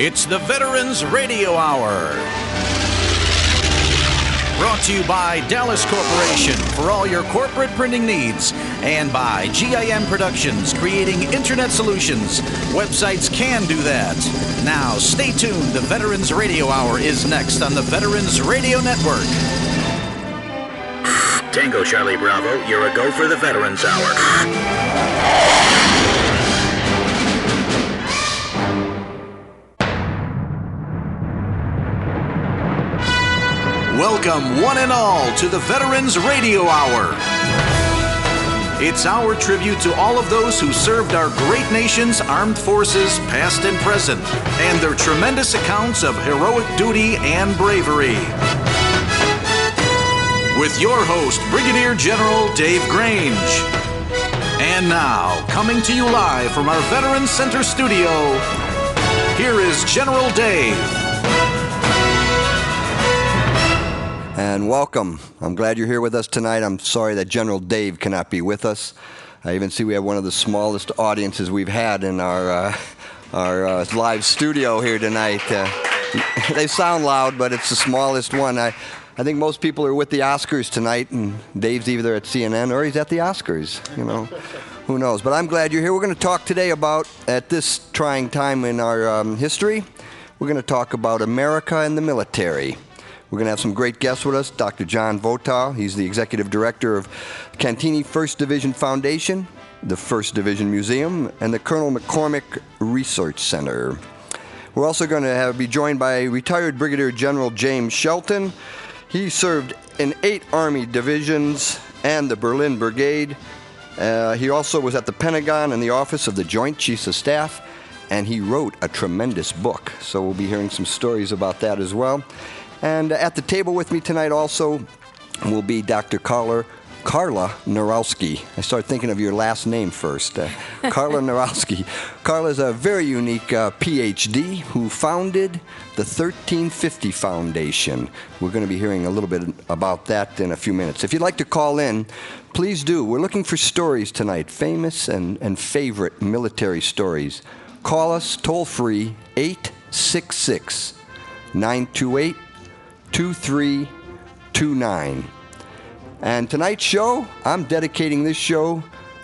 It's the Veterans Radio Hour. Brought to you by Dallas Corporation for all your corporate printing needs, and by GIM Productions, creating internet solutions. Websites can do that. Now, stay tuned. The Veterans Radio Hour is next on the Veterans Radio Network. Tango Charlie Bravo, you're a go for the Veterans Hour. Welcome, one and all, to the Veterans Radio Hour. It's our tribute to all of those who served our great nation's armed forces, past and present, and their tremendous accounts of heroic duty and bravery. With your host, Brigadier General Dave Grange. And now, coming to you live from our Veterans Center studio, here is General Dave. And welcome. I'm glad you're here with us tonight. I'm sorry that General Dave cannot be with us. I even see we have one of the smallest audiences we've had in our live studio here tonight. They sound loud, but it's the smallest one. I think most people are with the Oscars tonight, and Dave's either at CNN or he's at the Oscars. You know, who knows? But I'm glad you're here. We're going to talk today about, at this trying time in our history, we're going to talk about America and the military. We're going to have some great guests with us. Dr. John Votaw, he's the Executive Director of Cantini 1st Division Foundation, the 1st Division Museum, and the Colonel McCormick Research Center. We're also going to be joined by retired Brigadier General James Shelton. He served in 8 Army divisions and the Berlin Brigade. He also was at the Pentagon in the Office of the Joint Chiefs of Staff, and he wrote a tremendous book. So we'll be hearing some stories about that as well. And at the table with me tonight also will be Dr. Carla Narowski. I started thinking of your last name first. Carla Narowski. Carla's a very unique PhD who founded the 1350 Foundation. We're going to be hearing a little bit about that in a few minutes. If you'd like to call in, please do. We're looking for stories tonight, famous and favorite military stories. Call us toll-free, 866-928-2329. And tonight's show, I'm dedicating this show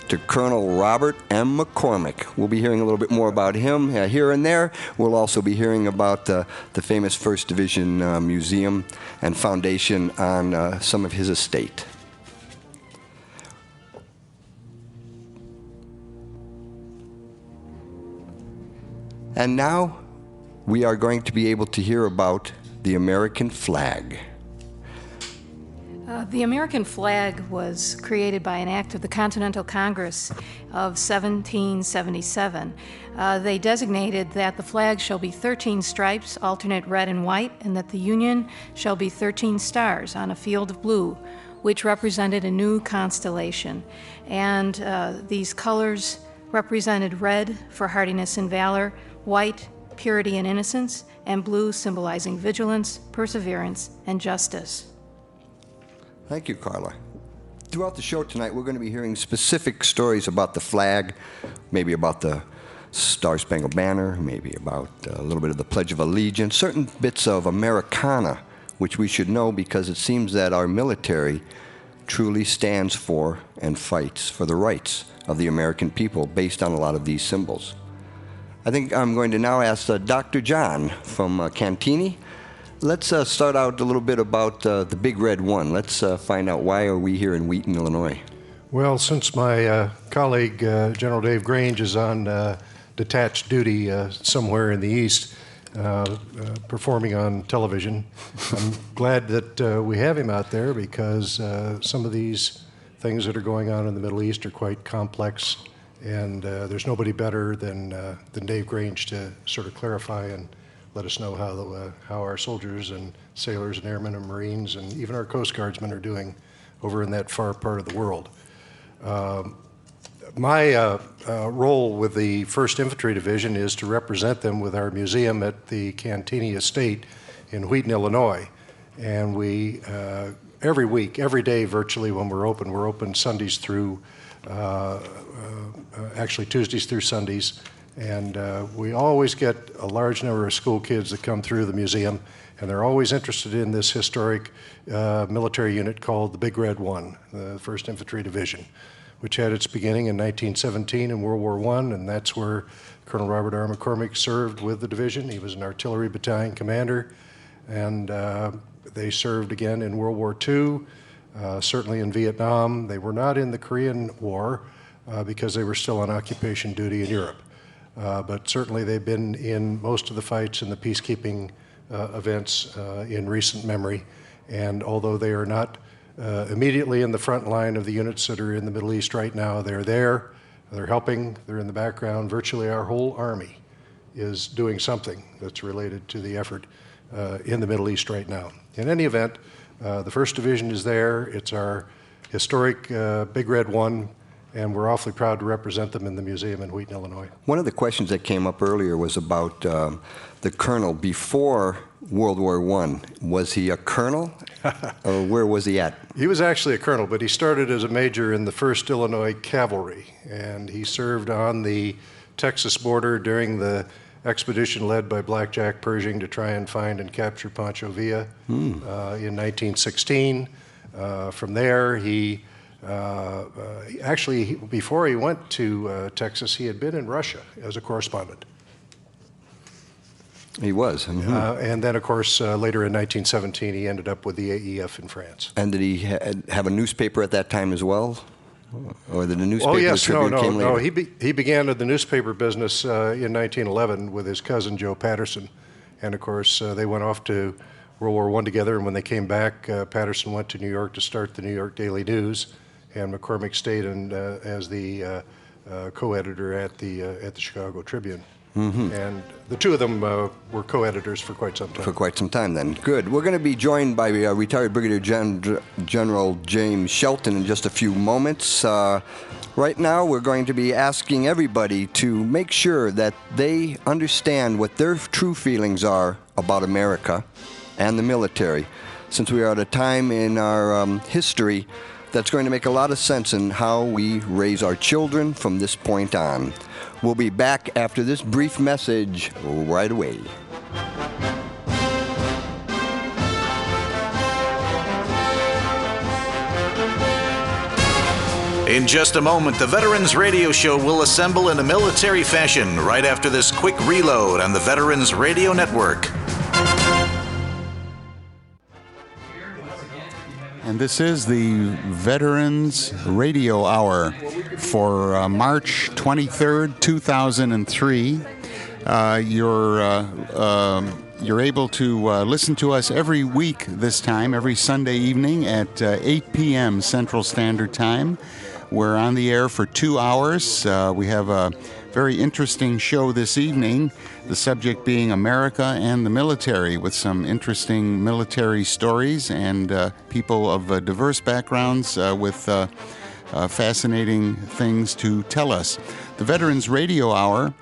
to Colonel Robert M. McCormick. We'll be hearing a little bit more about him here and there. We'll also be hearing about the famous 1st Division Museum and Foundation on some of his estate. And now we are going to be able to hear about the American flag. The American flag was created by an act of the Continental Congress of 1777. They designated that the flag shall be 13 stripes, alternate red and white, and that the Union shall be 13 stars on a field of blue, which represented a new constellation. And these colors represented red for hardiness and valor, white, purity and innocence, and blue symbolizing vigilance, perseverance, and justice. Thank you, Carla. Throughout the show tonight, we're going to be hearing specific stories about the flag, maybe about the Star-Spangled Banner, maybe about a little bit of the Pledge of Allegiance, certain bits of Americana, which we should know because it seems that our military truly stands for and fights for the rights of the American people based on a lot of these symbols. I think I'm going to now ask Dr. John from Cantini. Let's start out a little bit about the Big Red One. Let's find out why are we here in Wheaton, Illinois. Well, since my colleague General Dave Grange is on detached duty somewhere in the East, performing on television, I'm glad that we have him out there because some of these things that are going on in the Middle East are quite complex. And there's nobody better than Dave Grange to sort of clarify and let us know how our soldiers and sailors and airmen and Marines and even our Coast Guardsmen are doing over in that far part of the world. My role with the 1st Infantry Division is to represent them with our museum at the Cantini Estate in Wheaton, Illinois. And we, every week, every day virtually when we're open Sundays through, actually Tuesdays through Sundays, And we always get a large number of school kids that come through the museum, and they're always interested in this historic military unit called the Big Red One, the 1st Infantry Division, which had its beginning in 1917 in World War I, and that's where Colonel Robert R. McCormick served with the division. He was an artillery battalion commander, and they served again in World War II, certainly in Vietnam. They were not in the Korean War because they were still on occupation duty in Europe. But certainly they've been in most of the fights and the peacekeeping events in recent memory. And although they are not immediately in the front line of the units that are in the Middle East right now, they're there, they're helping, they're in the background. Virtually our whole Army is doing something that's related to the effort in the Middle East right now. In any event, the 1st Division is there. It's our historic Big Red One, and we're awfully proud to represent them in the museum in Wheaton, Illinois. One of the questions that came up earlier was about the colonel before World War I. Was he a colonel, or where was he at? He was actually a colonel, but he started as a major in the 1st Illinois Cavalry, and he served on the Texas border during the expedition led by Black Jack Pershing to try and find and capture Pancho Villa in 1916. From there, he actually, before he went to Texas, he had been in Russia as a correspondent. He was. And then, of course, later in 1917, he ended up with the AEF in France. And did he have a newspaper at that time as well? Or did the newspaper Tribune came later? No, he began in the newspaper business in 1911 with his cousin Joe Patterson. And, of course, they went off to World War I together, and when they came back, Patterson went to New York to start the New York Daily News, and McCormick stayed as the co-editor at the Chicago Tribune. And the two of them were co-editors for quite some time. For quite some time, then. Good. We're going to be joined by retired Brigadier General James Shelton in just a few moments. Right now, we're going to be asking everybody to make sure that they understand what their true feelings are about America and the military, since we are at a time in our history that's going to make a lot of sense in how we raise our children from this point on. We'll be back after this brief message right away. In just a moment, the Veterans Radio Show will assemble in a military fashion right after this quick reload on the Veterans Radio Network. And this is the Veterans Radio Hour for March 23rd, 2003. You're able to listen to us every week this time, every Sunday evening at 8 p.m. Central Standard Time. We're on the air for 2 hours. We have a very interesting show this evening, the subject being America and the military, with some interesting military stories and people of diverse backgrounds with fascinating things to tell us. The Veterans Radio Hour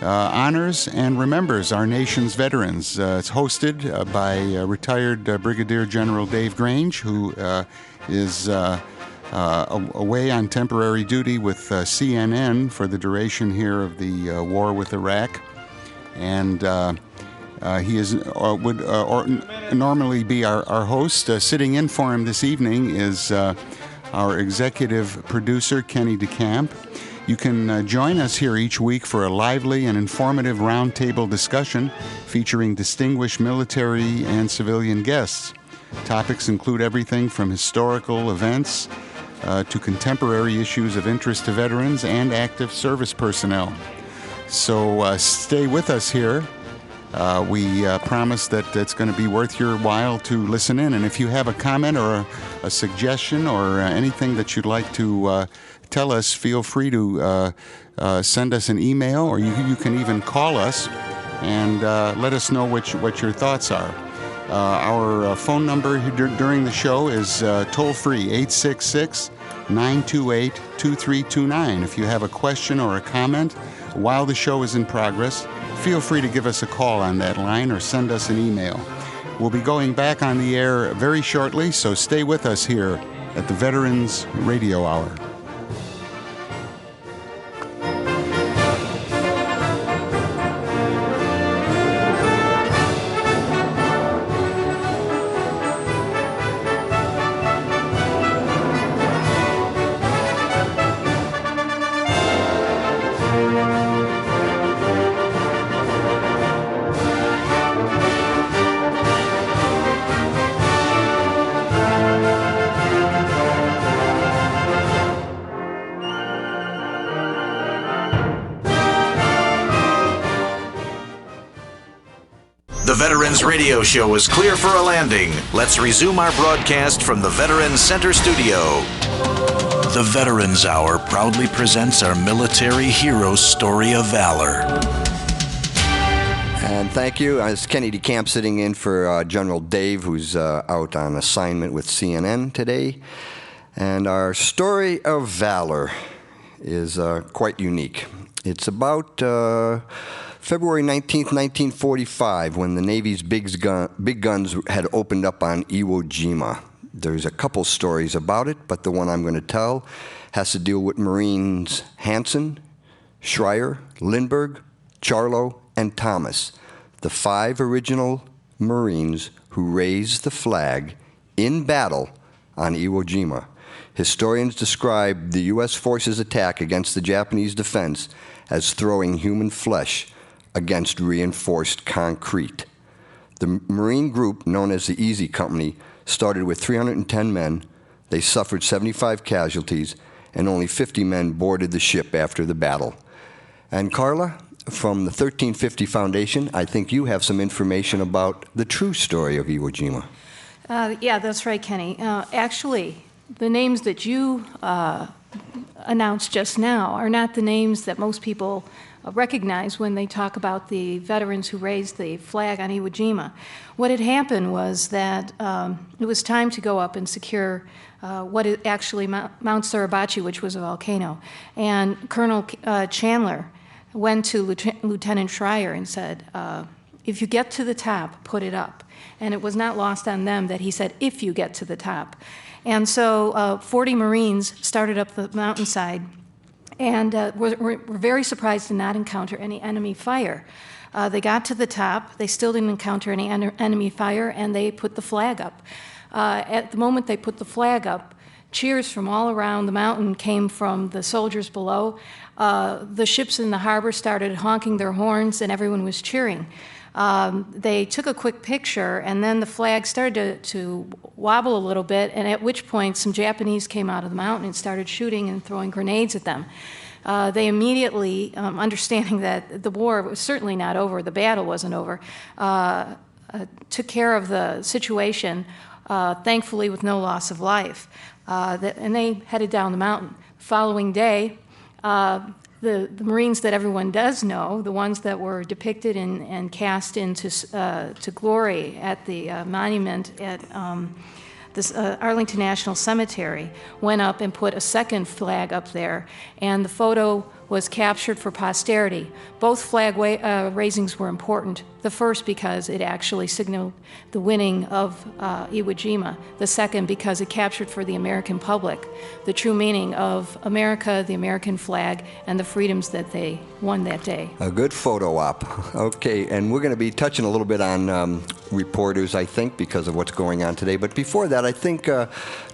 honors and remembers our nation's veterans. It's hosted by retired Brigadier General Dave Grange, who is away on temporary duty with CNN for the duration here of the war with Iraq. And he would normally be our host. Sitting in for him this evening is our executive producer, Kenny DeCamp. You can join us here each week for a lively and informative roundtable discussion featuring distinguished military and civilian guests. Topics include everything from historical events to contemporary issues of interest to veterans and active service personnel. So stay with us here. We promise that it's going to be worth your while to listen in. And if you have a comment or a suggestion or anything that you'd like to tell us, feel free to send us an email, or you can even call us and let us know what your thoughts are. Our phone number during the show is toll-free, 866-928-2329. If you have a question or a comment while the show is in progress, feel free to give us a call on that line or send us an email. We'll be going back on the air very shortly, so stay with us here at the Veterans Radio Hour. radio show is clear for a landing. Let's resume our broadcast from the Veterans Center studio. The Veterans Hour proudly presents our military hero story of valor. And thank you. It's Kenny DeCamp sitting in for General Dave, who's out on assignment with CNN today. And our story of valor is quite unique. It's about February 19th, 1945, when the Navy's big guns had opened up on Iwo Jima. There's a couple stories about it, but the one I'm going to tell has to deal with Marines Hansen, Schreier, Lindbergh, Charlo, and Thomas, the 5 original Marines who raised the flag in battle on Iwo Jima. Historians describe the U.S. forces' attack against the Japanese defense as throwing human flesh against reinforced concrete. The Marine group, known as the Easy Company, started with 310 men. They suffered 75 casualties, and only 50 men boarded the ship after the battle. And Carla, from the 1350 Foundation, I think you have some information about the true story of Iwo Jima. Yeah, that's right, Kenny. Actually, the names that you announced just now are not the names that most people recognize when they talk about the veterans who raised the flag on Iwo Jima. What had happened was that it was time to go up and secure what is actually Mount Suribachi, which was a volcano. And Colonel Chandler went to Lieutenant Schreier and said, if you get to the top, put it up. And it was not lost on them that he said, if you get to the top. And so 40 Marines started up the mountainside and were very surprised to not encounter any enemy fire. They got to the top, they still didn't encounter any enemy fire, and they put the flag up. At the moment they put the flag up, cheers from all around the mountain came from the soldiers below. The ships in the harbor started honking their horns, and everyone was cheering. They took a quick picture, and then the flag started to wobble a little bit, and at which point some Japanese came out of the mountain and started shooting and throwing grenades at them. They immediately, understanding that the war was certainly not over, the battle wasn't over, took care of the situation, thankfully with no loss of life. And they headed down the mountain. The following day, the Marines that everyone does know, the ones that were depicted and cast into to glory at the monument at this Arlington National Cemetery, went up and put a second flag up there, and the photo was captured for posterity. Both flag raisings were important. The first because it actually signaled the winning of Iwo Jima. The second because it captured for the American public the true meaning of America, the American flag, and the freedoms that they won that day. A good photo op. Okay, and we're going to be touching a little bit on reporters, I think, because of what's going on today. But before that, I think,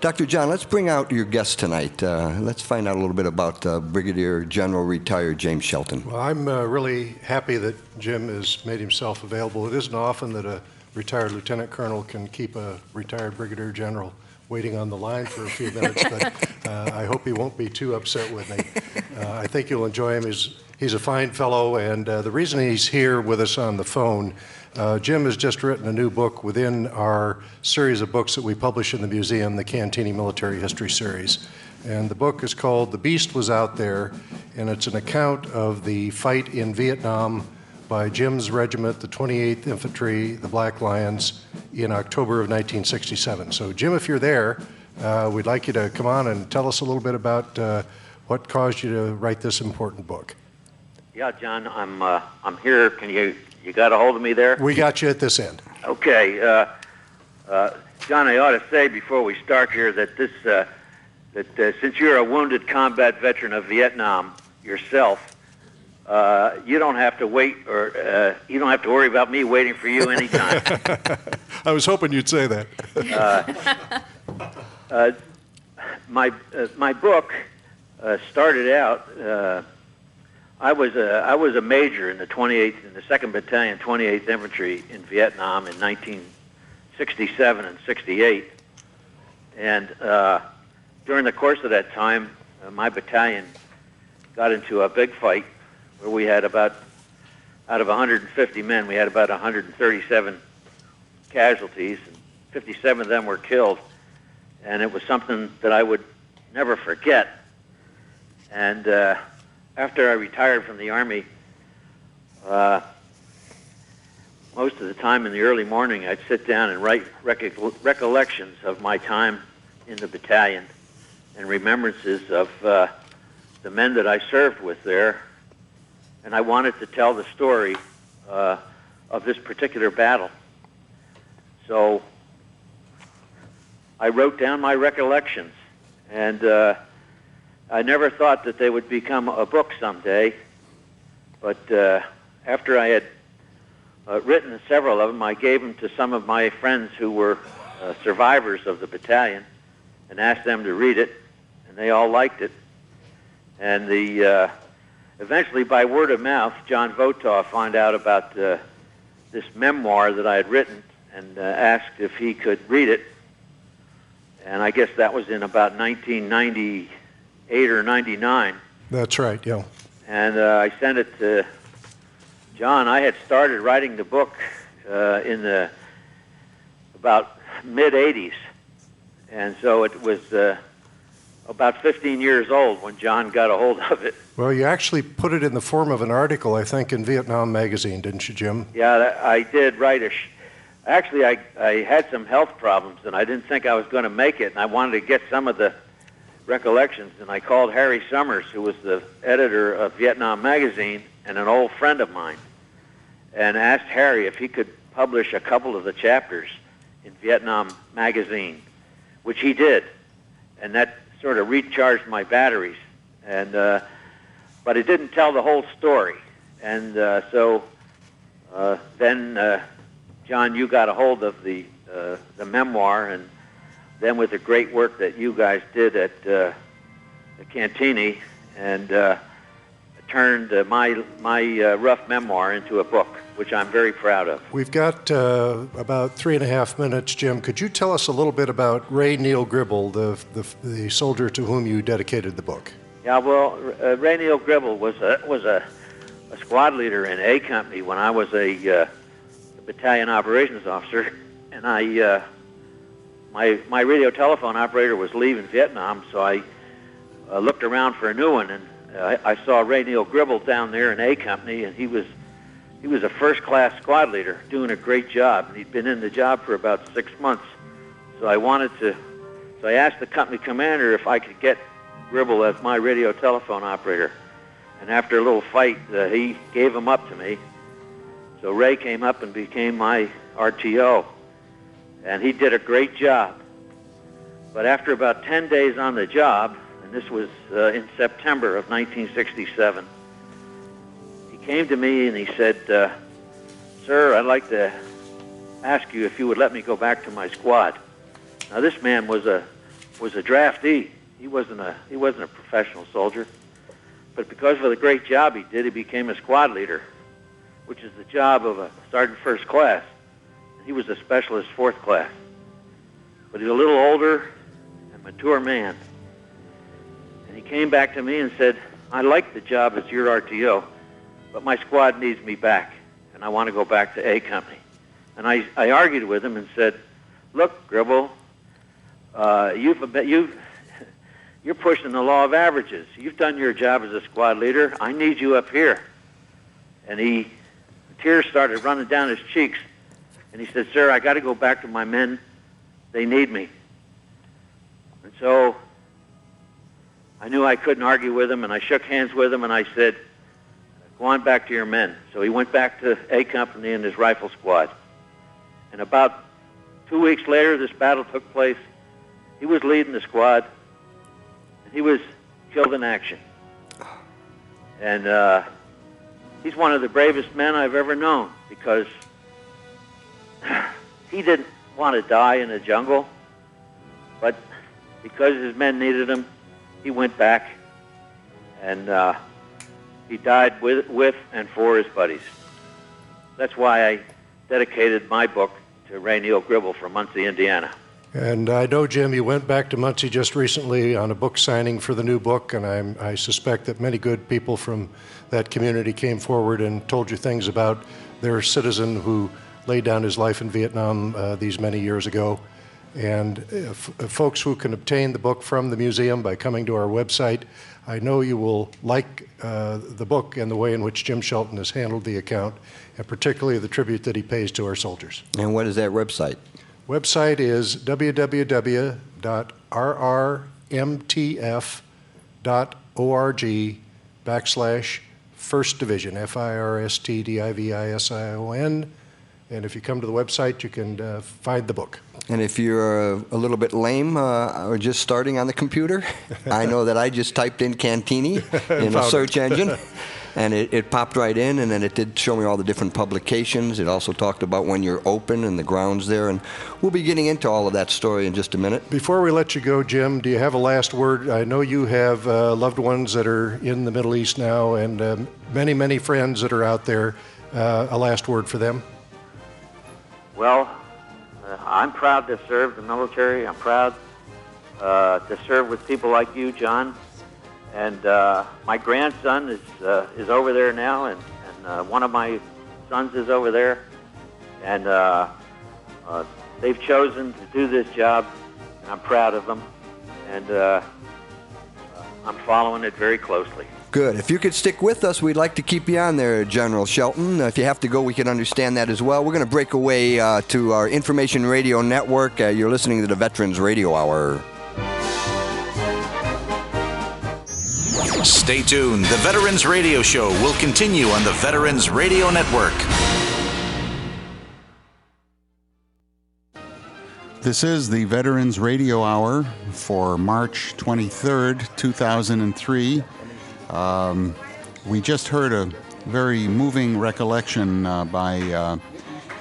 Dr. John, let's bring out your guest tonight. Let's find out a little bit about Brigadier General retired James Shelton. Well, I'm really happy that Jim has made himself available. It isn't often that a retired lieutenant colonel can keep a retired brigadier general waiting on the line for a few minutes, but I hope he won't be too upset with me. I think you'll enjoy him. He's a fine fellow, and the reason he's here with us on the phone, Jim has just written a new book within our series of books that we publish in the museum, the Cantini Military History Series. And the book is called The Beast Was Out There, and it's an account of the fight in Vietnam by Jim's regiment, the 28th Infantry, the Black Lions, in October of 1967. So, Jim, if you're there, we'd like you to come on and tell us a little bit about what caused you to write this important book. Yeah, John, I'm here. Can you got a hold of me there? We got you at this end. Okay, John, I ought to say before we start here that this since you're a wounded combat veteran of Vietnam yourself, you don't have to wait, or you don't have to worry about me waiting for you anytime. I was hoping you'd say that. My book started out. I was a major in the 28th, in the 2nd Battalion, 28th Infantry in Vietnam in 1967 and 68, and during the course of that time, my battalion got into a big fight where we had about, out of 150 men, we had about 137 casualties, and 57 of them were killed. And it was something that I would never forget. And after I retired from the Army, most of the time in the early morning, I'd sit down and write recollections of my time in the battalion and remembrances of the men that I served with there. And I wanted to tell the story of this particular battle. So I wrote down my recollections, and I never thought that they would become a book someday. But after I had written several of them, I gave them to some of my friends who were survivors of the battalion and asked them to read it, and they all liked it. And eventually, by word of mouth, John Votaw found out about this memoir that I had written and asked if he could read it. And I guess that was in about 1998 or 99. That's right, yeah. And I sent it to John. I had started writing the book in the about mid-'80s. And so it was about 15 years old when John got a hold of it. Well, you actually put it in the form of an article, I think, in Vietnam Magazine, didn't you, Jim? Yeah, I did write Actually, I had some health problems, and I didn't think I was going to make it, and I wanted to get some of the recollections, and I called Harry Summers, who was the editor of Vietnam Magazine and an old friend of mine, and asked Harry if he could publish a couple of the chapters in Vietnam Magazine, which he did, and that sort of recharged my batteries. And but it didn't tell the whole story, and so then John, you got a hold of the memoir, and then with the great work that you guys did at the Cantini, and turned my rough memoir into a book, which I'm very proud of. We've got about 3.5 minutes, Jim. Could you tell us a little bit about Ray Neal Gribble, the soldier to whom you dedicated the book? Yeah, well, Ray Neal Gribble was a squad leader in A Company when I was a battalion operations officer, and my radio telephone operator was leaving Vietnam, so I looked around for a new one, and I saw Ray Neal Gribble down there in A Company, and he was a first-class squad leader doing a great job, and he'd been in the job for about 6 months. So I asked the company commander if I could get Gribble as my radio telephone operator, and after a little fight, he gave him up to me. So Ray came up and became my RTO, and he did a great job. But after about 10 days on the job, and this was in September of 1967, he came to me and he said, "Sir, I'd like to ask you if you would let me go back to my squad." Now this man was a draftee. He wasn't a professional soldier, but because of the great job he did, he became a squad leader, which is the job of a sergeant first class. He was a specialist fourth class. But he's a little older and mature man. And he came back to me and said, "I like the job as your RTO, but my squad needs me back, and I want to go back to A Company." And I argued with him and said, "Look, Gribble, you're pushing the law of averages. You've done your job as a squad leader. I need you up here." And tears started running down his cheeks. And he said, "Sir, I got to go back to my men. They need me." And so I knew I couldn't argue with him, and I shook hands with him, and I said, "Go on back to your men." So he went back to A Company in his rifle squad. And about 2 weeks later, this battle took place. He was leading the squad, and he was killed in action. And he's one of the bravest men I've ever known, because he didn't want to die in the jungle, but because his men needed him, he went back, and he died with and for his buddies. That's why I dedicated my book to Ray Neal Gribble from Muncie, Indiana. And I know, Jim, you went back to Muncie just recently on a book signing for the new book, and I suspect that many good people from that community came forward and told you things about their citizen who laid down his life in Vietnam these many years ago. And folks who can obtain the book from the museum by coming to our website, I know you will like the book and the way in which Jim Shelton has handled the account, and particularly the tribute that he pays to our soldiers. And what is that website? Website is www.rrmtf.org/First Division, FIRSTDIVISION. And if you come to the website, you can find the book. And if you're a little bit lame or just starting on the computer, I know that I just typed in Cantini in a search engine, and it popped right in, and then it did show me all the different publications. It also talked about when you're open and the grounds there, and we'll be getting into all of that story in just a minute. Before we let you go, Jim, do you have a last word? I know you have loved ones that are in the Middle East now, and many, many friends that are out there. A last word for them? Well, I'm proud to serve the military. I'm proud to serve with people like you, John. And my grandson is over there now, and one of my sons is over there. And they've chosen to do this job, and I'm proud of them. And I'm following it very closely. Good. If you could stick with us, we'd like to keep you on there, General Shelton. If you have to go, we can understand that as well. We're going to break away to our Information Radio Network. You're listening to the Veterans Radio Hour. Stay tuned. The Veterans Radio Show will continue on the Veterans Radio Network. This is the Veterans Radio Hour for March 23rd, 2003. We just heard a very moving recollection by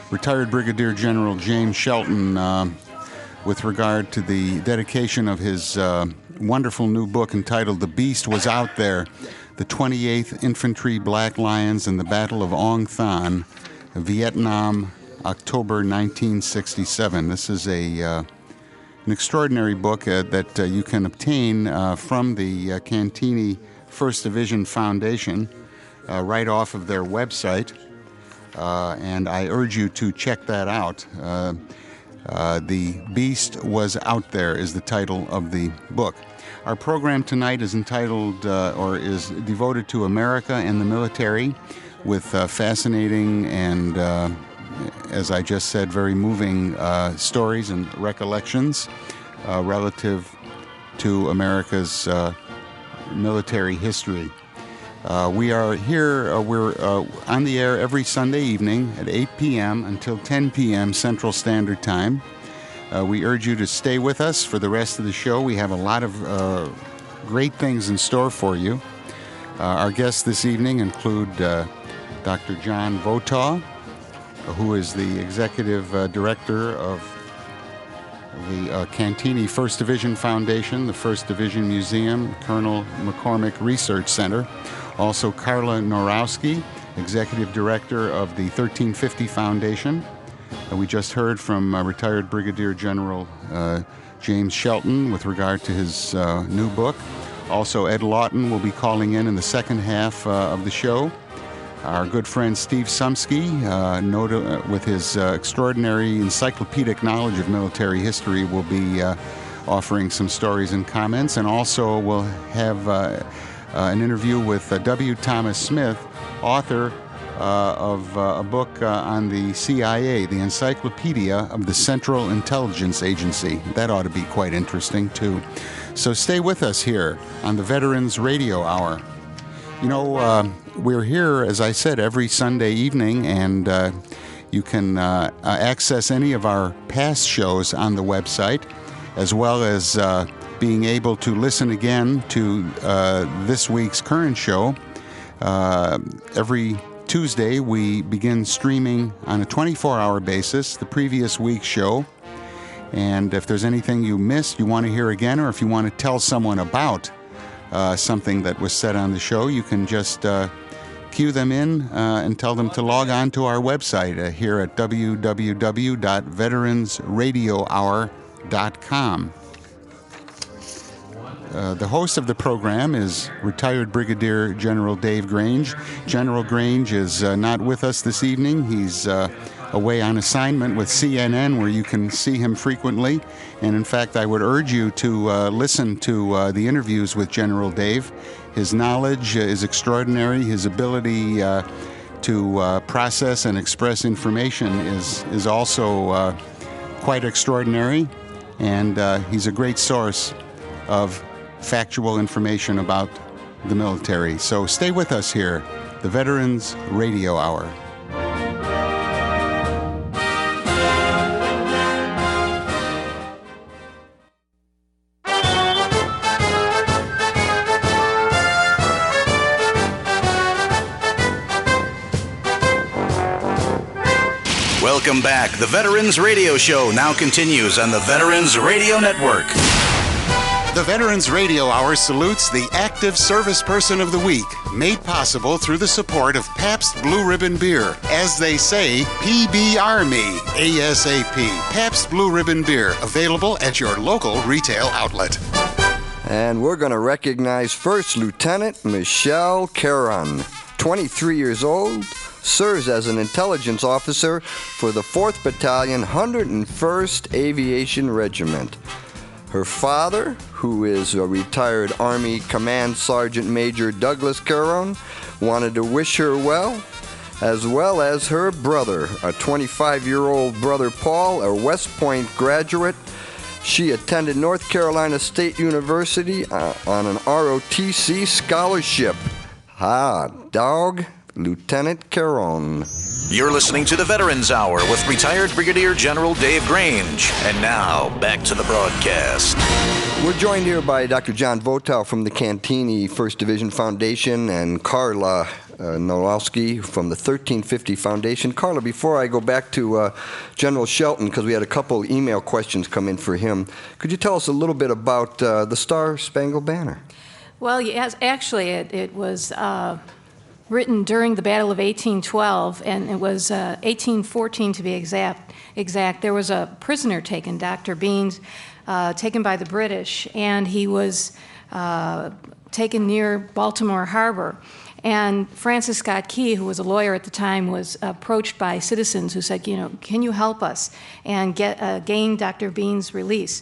retired Brigadier General James Shelton with regard to the dedication of his wonderful new book entitled The Beast Was Out There, the 28th Infantry Black Lions in the Battle of Ong Thon, Vietnam, October 1967. This is an extraordinary book that you can obtain from the Cantini First Division Foundation right off of their website, and I urge you to check that out. The Beast Was Out There is the title of the book. Our program tonight is entitled or is devoted to America and the military, with fascinating and as I just said, very moving stories and recollections relative to America's military history. We are here, we're on the air every Sunday evening at 8 p.m. until 10 p.m. Central Standard Time. We urge you to stay with us for the rest of the show. We have a lot of great things in store for you. Our guests this evening include Dr. John Votaw, who is the Executive Director of the Cantini First Division Foundation, the First Division Museum, Colonel McCormick Research Center. Also Carla Norowski, Executive Director of the 1350 Foundation. We just heard from retired Brigadier General James Shelton with regard to his new book. Also Ed Lawton will be calling in the second half of the show. Our good friend Steve Sumsky, with his extraordinary encyclopedic knowledge of military history, will be offering some stories and comments. And also we'll have an interview with W. Thomas Smith, author of a book on the CIA, the Encyclopedia of the Central Intelligence Agency. That ought to be quite interesting, too. So stay with us here on the Veterans Radio Hour. You know, we're here, as I said, every Sunday evening, and you can access any of our past shows on the website, as well as being able to listen again to this week's current show. Every Tuesday, we begin streaming on a 24-hour basis the previous week's show. And if there's anything you missed, you want to hear again, or if you want to tell someone about something that was said on the show, you can just cue them in and tell them to log on to our website here at www.veteransradiohour.com. The host of the program is retired Brigadier General Dave Grange. General Grange is not with us this evening. He's away on assignment with CNN, where you can see him frequently. And in fact, I would urge you to listen to the interviews with General Dave. His knowledge is extraordinary. His ability to process and express information is also quite extraordinary. And he's a great source of factual information about the military. So stay with us here, the Veterans Radio Hour. Welcome back. The Veterans Radio Show now continues on the Veterans Radio Network. The Veterans Radio Hour salutes the Active Service Person of the Week, made possible through the support of Pabst Blue Ribbon Beer. As they say, PBR me, ASAP. Pabst Blue Ribbon Beer, available at your local retail outlet. And we're going to recognize First Lieutenant Michelle Caron, 23 years old, serves as an intelligence officer for the 4th Battalion, 101st Aviation Regiment. Her father, who is a retired Army Command Sergeant Major Douglas Caron, wanted to wish her well as her brother, a 25-year-old brother Paul, a West Point graduate. She attended North Carolina State University on an ROTC scholarship. Dog, Lieutenant Caron. You're listening to the Veterans Hour with retired Brigadier General Dave Grange. And now, back to the broadcast. We're joined here by Dr. John Votow from the Cantini 1st Division Foundation and Carla Nowalski from the 1350 Foundation. Carla, before I go back to General Shelton, because we had a couple email questions come in for him, could you tell us a little bit about the Star Spangled Banner? Well, yes, actually, it was written during the Battle of 1812, and it was 1814 to be exact. There was a prisoner taken, Dr. Beans, taken by the British, and he was taken near Baltimore Harbor. And Francis Scott Key, who was a lawyer at the time, was approached by citizens who said, can you help us and gain Dr. Beans' release?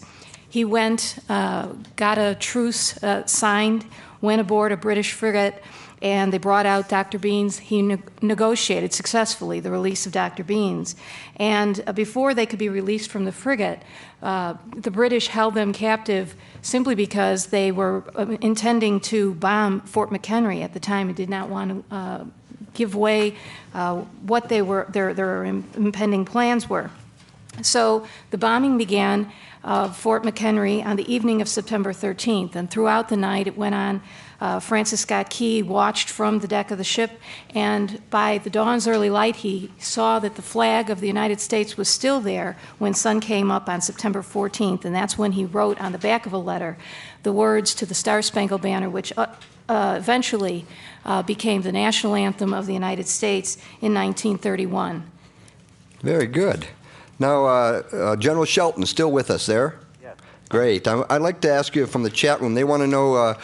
He went, got a truce signed, went aboard a British frigate, and they brought out Dr. Beans. He negotiated successfully the release of Dr. Beans. And before they could be released from the frigate, the British held them captive simply because they were intending to bomb Fort McHenry at the time and did not want to give away what their impending plans were. So the bombing began of Fort McHenry on the evening of September 13th, and throughout the night it went on. Francis Scott Key watched from the deck of the ship, and by the dawn's early light, he saw that the flag of the United States was still there when sun came up on September 14th, and that's when he wrote on the back of a letter the words to the Star Spangled Banner, which eventually became the national anthem of the United States in 1931. Very good. Now, General Shelton, still with us there? Yes. Great. I'd like to ask you from the chat room, they want to know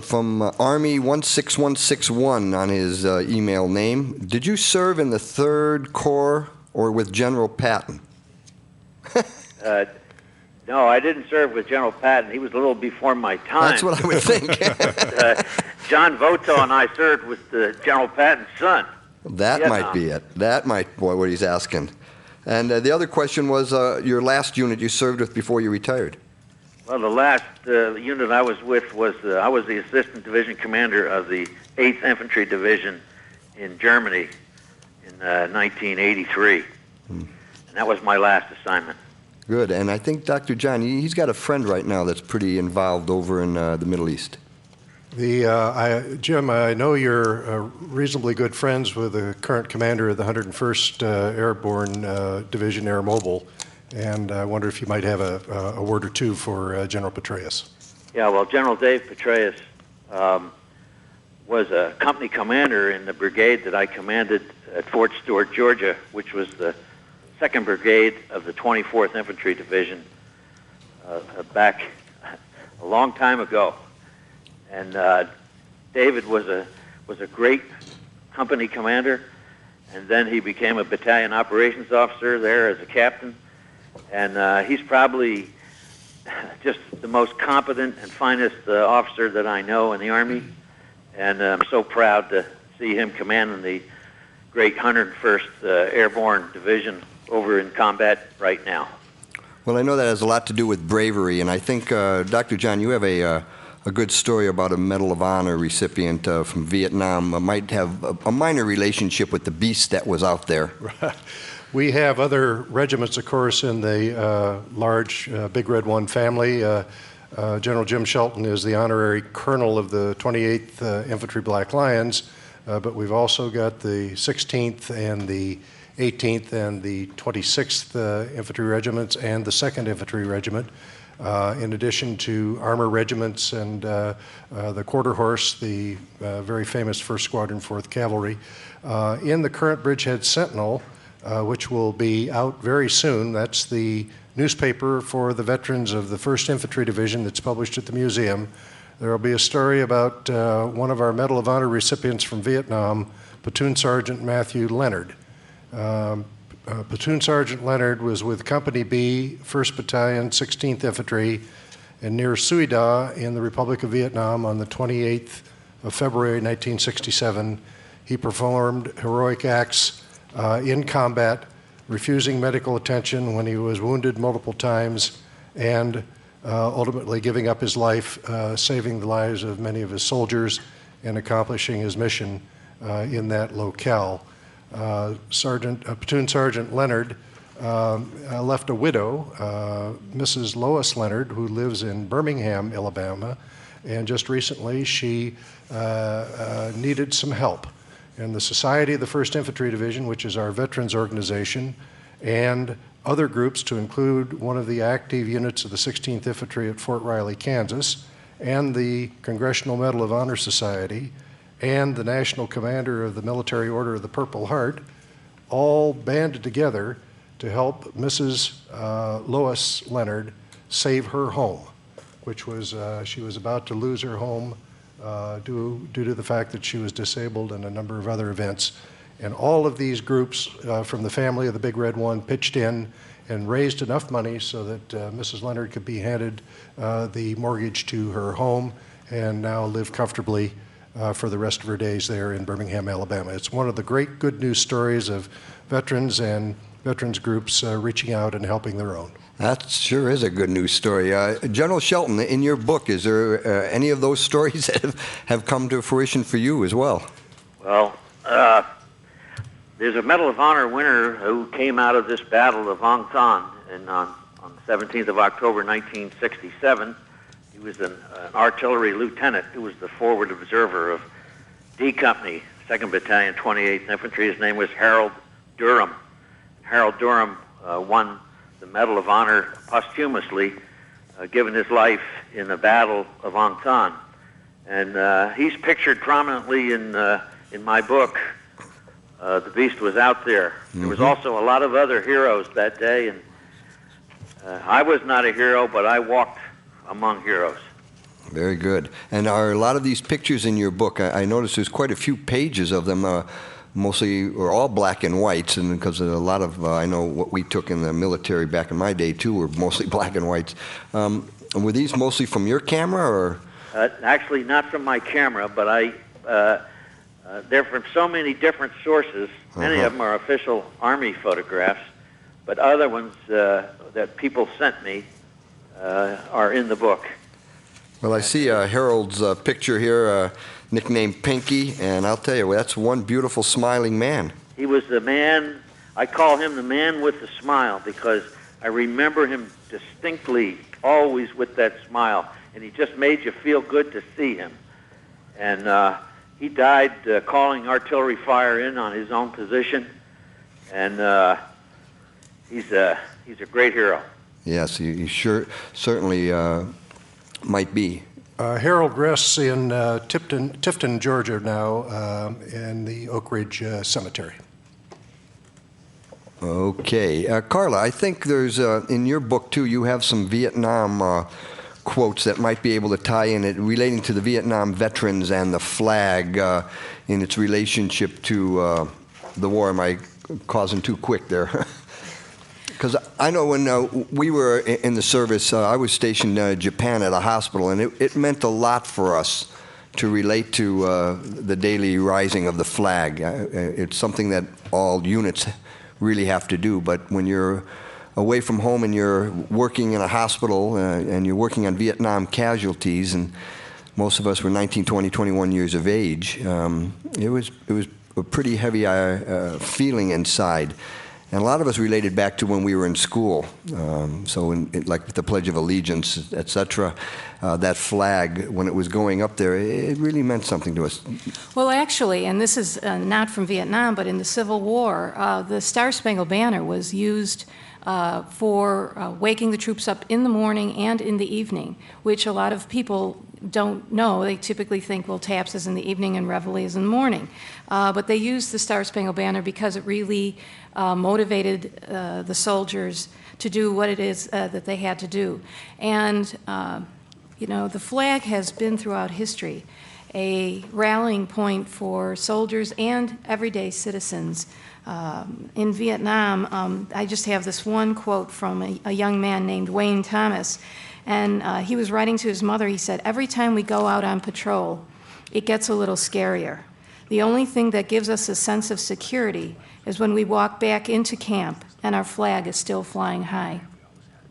from Army 16161 on his email name, did you serve in the 3rd Corps or with General Patton? No, I didn't serve with General Patton. He was a little before my time. That's what I would think. John Votow and I served with General Patton's son. That Vietnam. might be it. That might be what he's asking. And the other question was your last unit you served with before you retired. Well, the last unit I was with was I was the assistant division commander of the 8th Infantry Division in Germany in 1983. And that was my last assignment. Good. And I think Dr. John, he's got a friend right now that's pretty involved over in the Middle East. Jim, I know you're reasonably good friends with the current commander of the 101st Airborne Division, Air Mobile, and I wonder if you might have a word or two for General Petraeus. Yeah, well, General Dave Petraeus was a company commander in the brigade that I commanded at Fort Stewart, Georgia, which was the 2nd Brigade of the 24th Infantry Division back a long time ago. And David was a great company commander, and then he became a battalion operations officer there as a captain. And he's probably just the most competent and finest officer that I know in the Army. And I'm so proud to see him commanding the great 101st Airborne Division over in combat right now. Well, I know that has a lot to do with bravery, and I think, Dr. John, you have a good story about a Medal of Honor recipient from Vietnam. Might have a minor relationship with the beast that was out there. We have other regiments, of course, in the large Big Red One family. General Jim Shelton is the honorary colonel of the 28th Infantry Black Lions, but we've also got the 16th and the 18th and the 26th Infantry Regiments and the 2nd Infantry Regiment, in addition to armor regiments and the Quarter Horse, the very famous 1st Squadron, 4th Cavalry. In the current Bridgehead Sentinel, which will be out very soon, that's the newspaper for the veterans of the 1st Infantry Division that's published at the museum. There will be a story about one of our Medal of Honor recipients from Vietnam, Platoon Sergeant Matthew Leonard. Platoon Sergeant Leonard was with Company B, 1st Battalion, 16th Infantry, and near Sui Da in the Republic of Vietnam on the 28th of February 1967. He performed heroic acts in combat, refusing medical attention when he was wounded multiple times, and ultimately giving up his life, saving the lives of many of his soldiers and accomplishing his mission in that locale. Platoon Sergeant Leonard left a widow, Mrs. Lois Leonard, who lives in Birmingham, Alabama, and just recently she needed some help. And the Society of the 1st Infantry Division, which is our veterans organization, and other groups to include one of the active units of the 16th Infantry at Fort Riley, Kansas, and the Congressional Medal of Honor Society, and the National Commander of the Military Order of the Purple Heart, all banded together to help Mrs. Lois Leonard save her home, which was, she was about to lose her home due to the fact that she was disabled and a number of other events. And all of these groups from the family of the Big Red One pitched in and raised enough money so that Mrs. Leonard could be handed the mortgage to her home and now live comfortably for the rest of her days there in Birmingham, Alabama. It's one of the great good news stories of veterans and veterans groups reaching out and helping their own. That sure is a good news story. General Shelton, in your book, is there any of those stories that have come to fruition for you as well? Well, there's a Medal of Honor winner who came out of this battle of Vong Tan on the 17th of October, 1967. He was an artillery lieutenant who was the forward observer of D Company, 2nd Battalion, 28th Infantry. His name was Harold Durham. Harold Durham won the Medal of Honor posthumously, given his life in the Battle of Vong Tan. And he's pictured prominently in my book. The Beast was out there. Mm-hmm. There was also a lot of other heroes that day, and I was not a hero, but I walked among heroes. Very good. And are a lot of these pictures in your book, I noticed there's quite a few pages of them, mostly, or all black and whites, and because a lot of, I know what we took in the military back in my day too, were mostly black and whites. Were these mostly from your camera, or? Actually, not from my camera, but they're from so many different sources. Many of them are official Army photographs, but other ones that people sent me are in the book. Well, I see Harold's picture here, nicknamed Pinky, and I'll tell you, that's one beautiful smiling man. He was the man, I call him the man with the smile, because I remember him distinctly, always with that smile, and he just made you feel good to see him. And he died calling artillery fire in on his own position, and he's a great hero. Yes, he certainly might be. Harold rests in Tifton, Georgia now, in the Oak Ridge Cemetery. Okay. Carla, I think there's, in your book too, you have some Vietnam quotes that might be able to tie in it relating to the Vietnam veterans and the flag in its relationship to the war. Am I causing too quick there? Because I know when we were in the service, I was stationed in Japan at a hospital, and it meant a lot for us to relate to the daily rising of the flag. It's something that all units really have to do, but when you're away from home and you're working in a hospital and you're working on Vietnam casualties, and most of us were 19, 20, 21 years of age, it was a pretty heavy feeling inside. And a lot of us related back to when we were in school. Like the Pledge of Allegiance, et cetera, that flag, when it was going up there, it really meant something to us. Well, actually, and this is not from Vietnam, but in the Civil War, the Star Spangled Banner was used for waking the troops up in the morning and in the evening, which a lot of people don't know. They typically think, well, taps is in the evening and reveille is in the morning. But they used the Star Spangled Banner because it really motivated the soldiers to do what it is that they had to do. And, the flag has been throughout history a rallying point for soldiers and everyday citizens. In Vietnam, I just have this one quote from a young man named Wayne Thomas, and he was writing to his mother. He said, "Every time we go out on patrol, it gets a little scarier. The only thing that gives us a sense of security is when we walk back into camp and our flag is still flying high."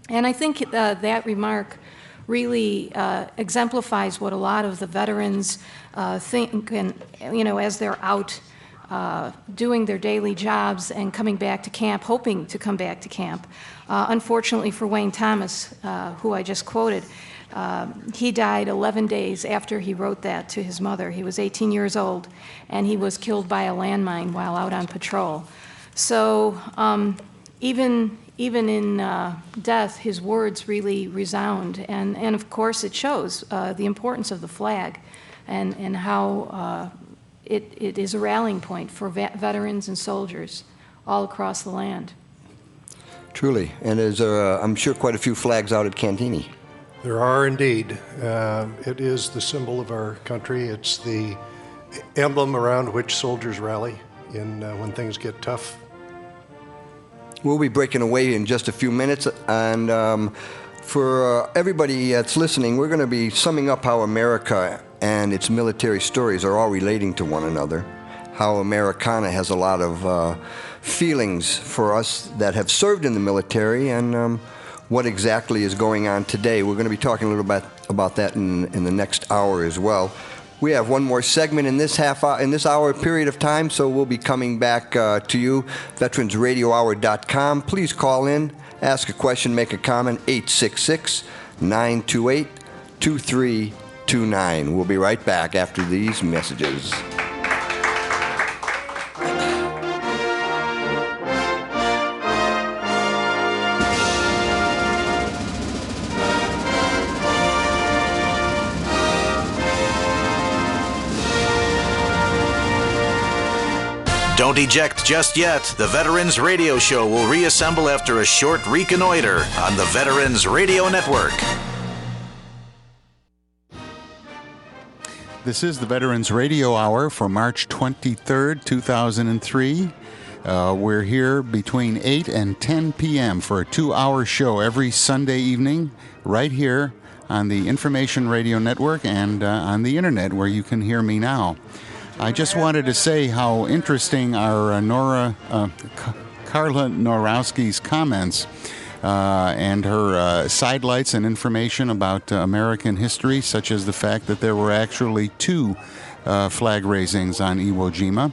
And I think that remark really exemplifies what a lot of the veterans think, and as they're out doing their daily jobs and coming back to camp, hoping to come back to camp. Unfortunately for Wayne Thomas, who I just quoted, he died 11 days after he wrote that to his mother. He was 18 years old, and he was killed by a landmine while out on patrol. So even in death, his words really resound, and of course it shows the importance of the flag and how it is a rallying point for veterans and soldiers all across the land. Truly, and there's I'm sure quite a few flags out at Cantini. There are indeed. It is the symbol of our country. It's the emblem around which soldiers rally when things get tough. We'll be breaking away in just a few minutes, and for everybody that's listening, we're going to be summing up how America and its military stories are all relating to one another, how Americana has a lot of feelings for us that have served in the military, and what exactly is going on today. We're going to be talking a little bit about that in the next hour as well. We have one more segment in this hour period of time, so we'll be coming back to you, veteransradiohour.com. Please call in, ask a question, make a comment, 866-928-2329. We'll be right back after these messages. Don't eject just yet. The Veterans Radio Show will reassemble after a short reconnoiter on the Veterans Radio Network. This is the Veterans Radio Hour for March 23rd, 2003. We're here between 8 and 10 p.m. for a 2-hour show every Sunday evening right here on the Information Radio Network and on the Internet where you can hear me now. I just wanted to say how interesting our Carla Norowski's comments and her sidelights and information about American history, such as the fact that there were actually 2 flag raisings on Iwo Jima,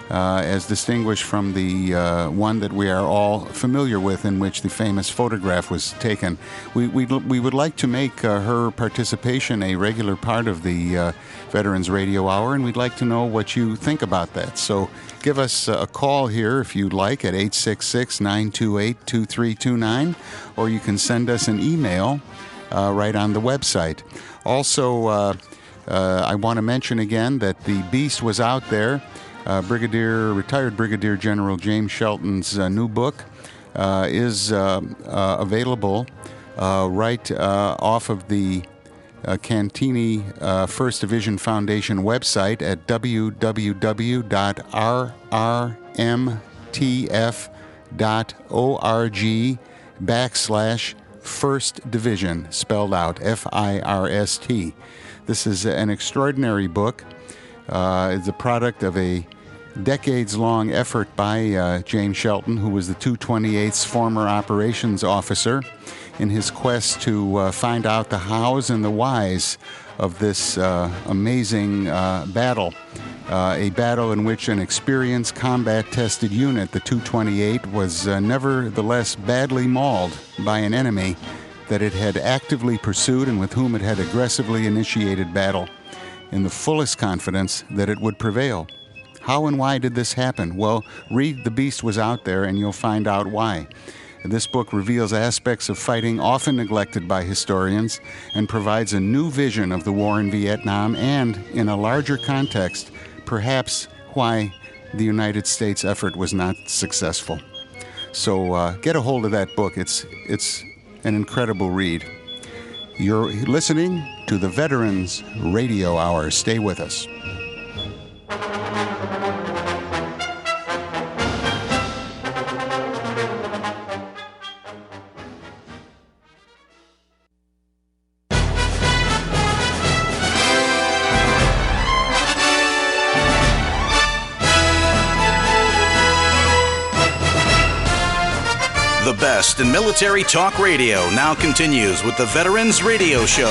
as distinguished from the one that we are all familiar with, in which the famous photograph was taken. We would like to make her participation a regular part of the Veterans Radio Hour, and we'd like to know what you think about that. So give us a call here if you'd like at 866-928-2329, or you can send us an email right on the website. Also, I want to mention again that the Beast was out there. Retired Brigadier General James Shelton's new book is available right off of the Cantini First Division Foundation website at www.rrmtf.org/First Division, spelled out FIRST. This is an extraordinary book. It's a product of a decades-long effort by James Shelton, who was the 228th's former operations officer, in his quest to find out the hows and the whys of this amazing battle. A battle in which an experienced combat-tested unit, the 228, was nevertheless badly mauled by an enemy that it had actively pursued and with whom it had aggressively initiated battle, in the fullest confidence that it would prevail. How and why did this happen? Well, read The Beast Was Out There and you'll find out why. This book reveals aspects of fighting often neglected by historians and provides a new vision of the war in Vietnam and, in a larger context, perhaps why the United States effort was not successful. So get a hold of that book. It's an incredible read. You're listening to the Veterans Radio Hour. Stay with us. The best in military talk radio now continues with the Veterans Radio Show.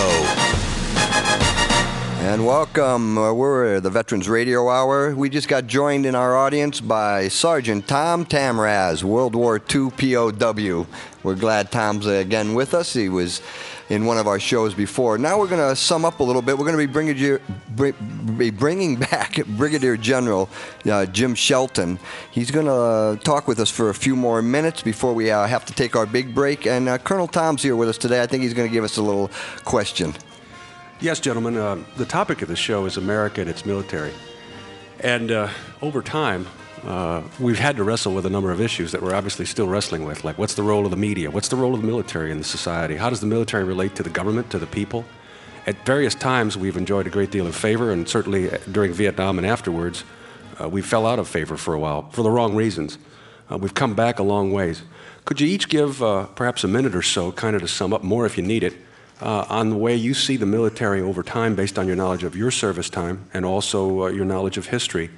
And welcome. We're the Veterans Radio Hour. We just got joined in our audience by Sergeant Tom Tamraz, World War II POW. We're glad Tom's again with us. He was in one of our shows before. Now we're going to sum up a little bit. We're going to be bringing back Brigadier General Jim Shelton. He's going to talk with us for a few more minutes before we have to take our big break. And Colonel Tom's here with us today. I think he's going to give us a little question. Yes, gentlemen. The topic of the show is America and its military. And over time, we've had to wrestle with a number of issues that we're obviously still wrestling with, like what's the role of the media? What's the role of the military in the society? How does the military relate to the government, to the people? At various times, we've enjoyed a great deal of favor, and certainly during Vietnam and afterwards, we fell out of favor for a while, for the wrong reasons. We've come back a long ways. Could you each give perhaps a minute or so, kind of to sum up more if you need it, on the way you see the military over time based on your knowledge of your service time and also your knowledge of history?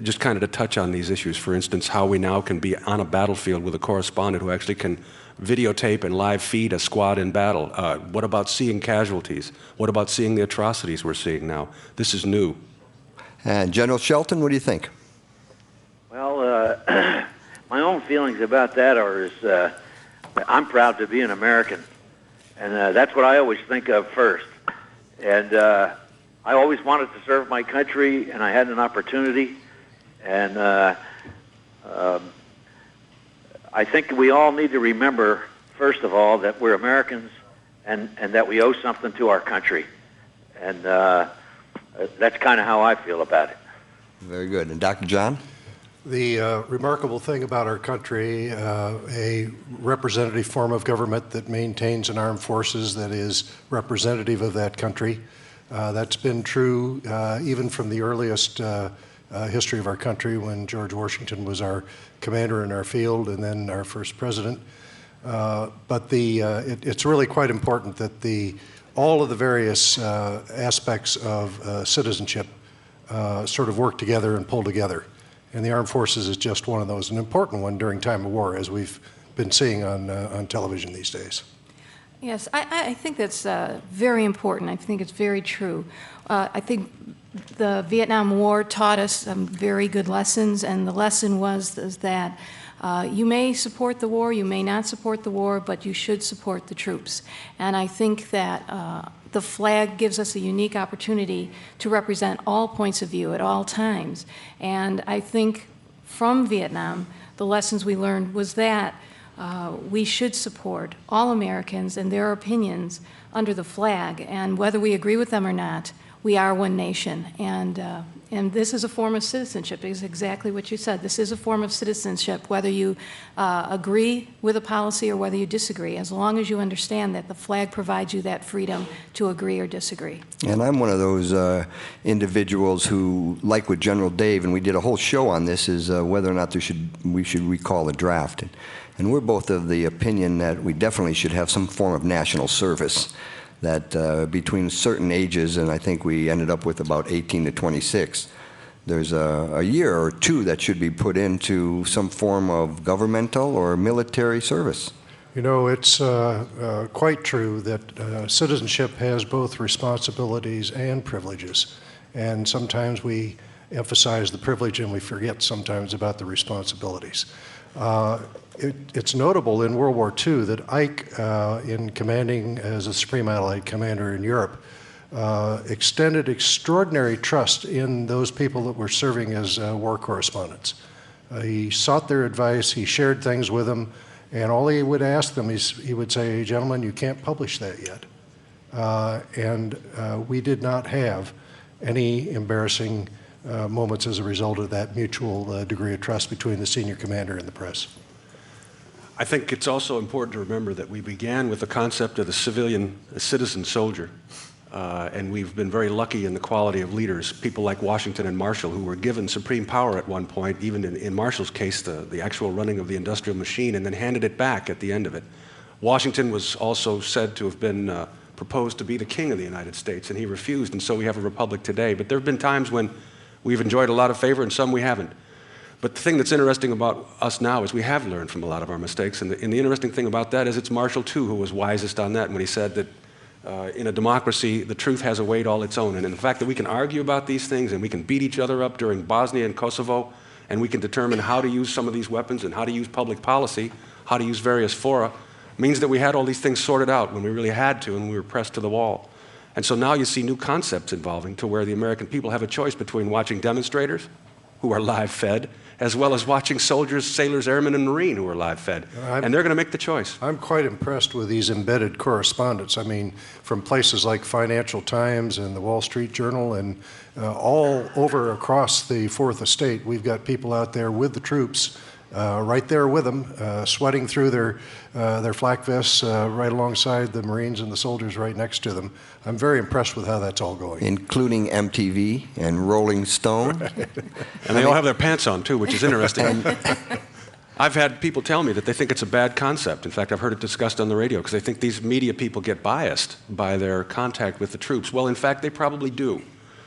Just kind of to touch on these issues, for instance, how we now can be on a battlefield with a correspondent who actually can videotape and live feed a squad in battle. What about seeing casualties? What about seeing the atrocities we're seeing now? This is new. And General Shelton, what do you think? Well, my own feelings about that are I'm proud to be an American, and that's what I always think of first. And I always wanted to serve my country, and I had an opportunity. And I think we all need to remember, first of all, that we're Americans and that we owe something to our country. And that's kind of how I feel about it. Very good. And Dr. John? The remarkable thing about our country, a representative form of government that maintains an armed forces that is representative of that country. That's been true even from the earliest history of our country, when George Washington was our commander in our field and then our first president. But it's really quite important that all of the various aspects of citizenship sort of work together and pull together. And the armed forces is just one of those, an important one during time of war, as we've been seeing on television these days. Yes, I think that's very important. I think it's very true. I think the Vietnam War taught us some very good lessons, and the lesson was that you may support the war, you may not support the war, but you should support the troops. And I think that the flag gives us a unique opportunity to represent all points of view at all times. And I think from Vietnam, the lessons we learned was that we should support all Americans and their opinions under the flag, and whether we agree with them or not, we are one nation. And this is a form of citizenship. It is exactly what you said. This is a form of citizenship, whether you agree with a policy or whether you disagree, as long as you understand that the flag provides you that freedom to agree or disagree. And I'm one of those individuals who, like with General Dave, and we did a whole show on this, is whether or not we should recall a draft. And we're both of the opinion that we definitely should have some form of national service, that between certain ages, and I think we ended up with about 18 to 26, there's a year or two that should be put into some form of governmental or military service. You know, it's quite true that citizenship has both responsibilities and privileges. And sometimes we emphasize the privilege and we forget sometimes about the responsibilities. It's notable in World War II that Ike, in commanding as a Supreme Allied Commander in Europe, extended extraordinary trust in those people that were serving as war correspondents. He sought their advice, he shared things with them, and all he would ask them is, he would say, "Gentlemen, you can't publish that yet." And we did not have any embarrassing moments as a result of that mutual degree of trust between the senior commander and the press. I think it's also important to remember that we began with the concept of the citizen soldier. And we've been very lucky in the quality of leaders, people like Washington and Marshall, who were given supreme power at one point, even in Marshall's case, the actual running of the industrial machine, and then handed it back at the end of it. Washington was also said to have been proposed to be the king of the United States, and he refused, and so we have a republic today. But there have been times when we've enjoyed a lot of favor and some we haven't. But the thing that's interesting about us now is we have learned from a lot of our mistakes, and the interesting thing about that is it's Marshall, too, who was wisest on that when he said that in a democracy, the truth has a weight all its own. And in the fact that we can argue about these things and we can beat each other up during Bosnia and Kosovo, and we can determine how to use some of these weapons and how to use public policy, how to use various fora, means that we had all these things sorted out when we really had to and we were pressed to the wall. And so now you see new concepts evolving to where the American people have a choice between watching demonstrators, who are live fed, as well as watching soldiers, sailors, airmen, and Marine who are live fed. And they're going to make the choice. I'm quite impressed with these embedded correspondents. I mean, from places like Financial Times and the Wall Street Journal and all over across the Fourth Estate, we've got people out there with the troops, right there with them, sweating through their flak vests right alongside the Marines and the soldiers right next to them. I'm very impressed with how that's all going. Including MTV and Rolling Stone. And they all have their pants on, too, which is interesting. I've had people tell me that they think it's a bad concept. In fact, I've heard it discussed on the radio because they think these media people get biased by their contact with the troops. Well, in fact, they probably do.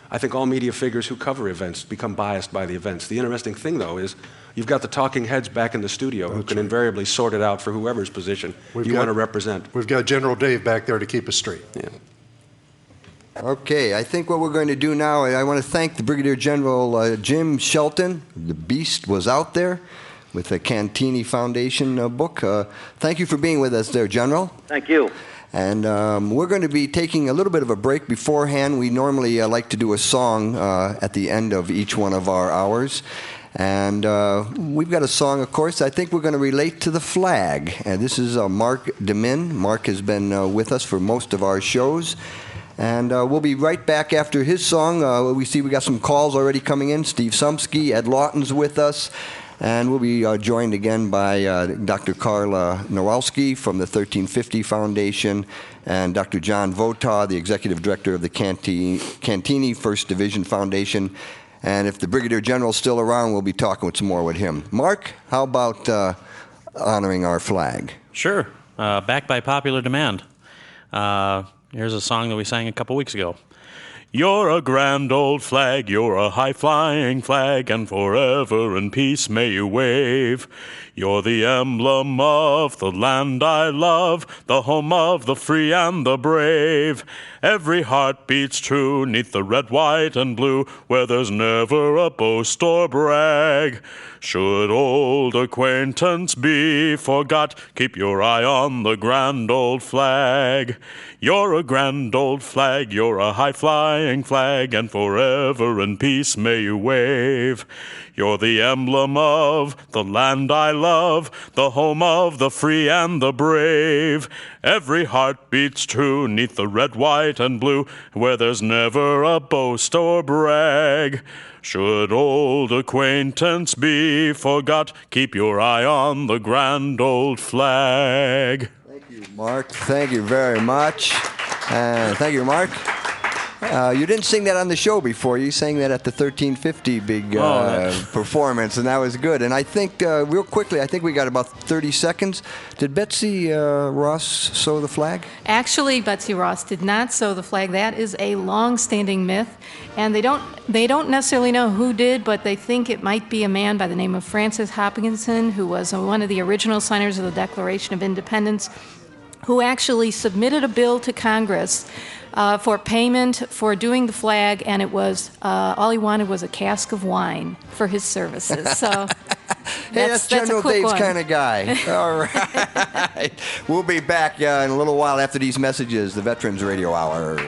I think all media figures who cover events become biased by the events. The interesting thing, though, is you've got the talking heads back in the studio who can invariably sort it out for whoever's position you want to represent. We've got General Dave back there to keep us straight. Yeah. Okay, I think what we're going to do now, I want to thank the Brigadier General Jim Shelton. The Beast was out there with the Cantini Foundation book. Thank you for being with us there, General. Thank you. And we're going to be taking a little bit of a break beforehand. We normally like to do a song at the end of each one of our hours. And we've got a song, of course, I think we're going to relate to the flag. And this is Mark DeMin. Mark has been with us for most of our shows. And we'll be right back after his song. We see we got some calls already coming in. Steve Sumsky, Ed Lawton's with us. And we'll be joined again by Dr. Carla Nowalski from the 1350 Foundation and Dr. John Votaw, the Executive Director of the Cantini 1st Division Foundation. And if the Brigadier General's still around, we'll be talking some more with him. Mark, how about honoring our flag? Sure. Backed by popular demand. Here's a song that we sang a couple weeks ago. You're a grand old flag, you're a high-flying flag, and forever in peace may you wave. You're the emblem of the land I love, the home of the free and the brave. Every heart beats true 'neath the red, white, and blue, where there's never a boast or brag. Should old acquaintance be forgot, keep your eye on the grand old flag. You're a grand old flag, you're a high-flying high-flying flag, and forever in peace may you wave. You're the emblem of the land I love, the home of the free and the brave. Every heart beats true 'neath the red, white, and blue, where there's never a boast or brag. Should old acquaintance be forgot, keep your eye on the grand old flag. Thank you, Mark. Thank you very much. Thank you, Mark. You didn't sing that on the show before. You sang that at the 1350 big performance, and that was good. And I think, real quickly, I think we got about 30 seconds. Did Betsy Ross sew the flag? Actually, Betsy Ross did not sew the flag. That is a long-standing myth, and they don't necessarily know who did, but they think it might be a man by the name of Francis Hopkinson, who was one of the original signers of the Declaration of Independence, who actually submitted a bill to Congress for payment for doing the flag, and it was all he wanted was a cask of wine for his services. So hey, that's General Dave's kind of guy. All right. We'll be back in a little while after these messages, the Veterans Radio Hour.